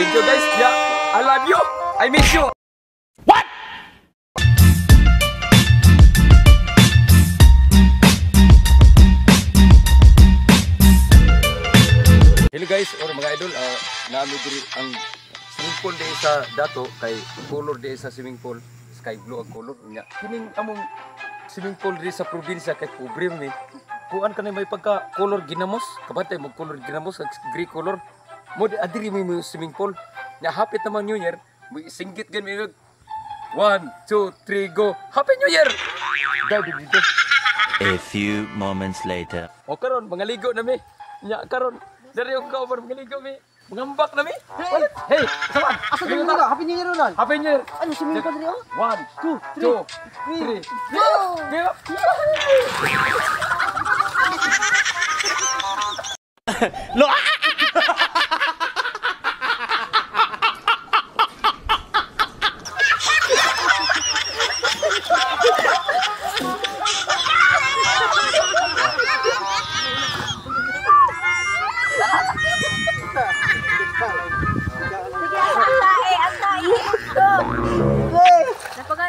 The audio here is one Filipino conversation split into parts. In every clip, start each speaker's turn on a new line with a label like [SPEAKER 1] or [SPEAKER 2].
[SPEAKER 1] thank you guys. Yeah, I love you. I miss you.
[SPEAKER 2] What?
[SPEAKER 1] Hello guys, or mga idol, naami diri ang swimming pool di sa dato kay color di sa swimming pool, sky blue ang color nya. Kining among swimming pool di sa probinsya kay pobre mi. Kuan kanay may pagka color ginamos, kabantay mo color ginamos ag gray color. Mo adiri mi swimming pool. Nya hapit naman New Year, mo singgit gan mi 1 2 3 go. Happy New Year. Dali dito.
[SPEAKER 3] A few moments later.
[SPEAKER 1] O karon mangaligo na mi. Nya karon dari yung cover mangaligo mi. Mangambak na mi. Hey, sama.
[SPEAKER 4] Asa din mo Happy New Year Ronald.
[SPEAKER 1] Happy New Year.
[SPEAKER 4] Ano si Mika diri oh?
[SPEAKER 1] 1 2 3.
[SPEAKER 4] Go!
[SPEAKER 2] Lo!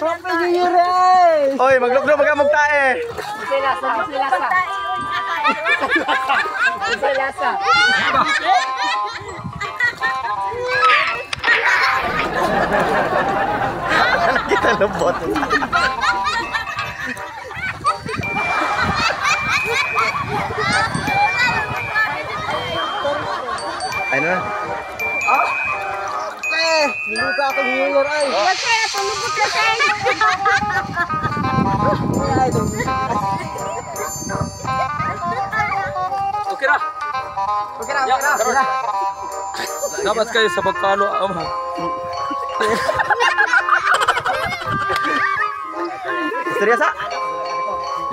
[SPEAKER 4] Happy New Year eh!
[SPEAKER 2] Oy, maglugdo magamog tae.
[SPEAKER 4] Lasa.
[SPEAKER 2] Kita lembot. Ano na?
[SPEAKER 4] Niluka ako New Year ay!
[SPEAKER 1] Okay na. Ya, karon. Dapat kayo sa pagkalo
[SPEAKER 2] Seryosa?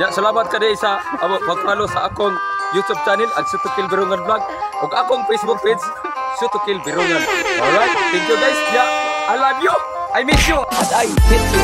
[SPEAKER 1] Ya, salamat ka din sa pagkalo sa akong YouTube channel ang Sutukil Birungan Vlog ug akong Facebook page Sutukil Birungan. Alright, thank you guys. Yeah, I love you. I miss you. And I hate you.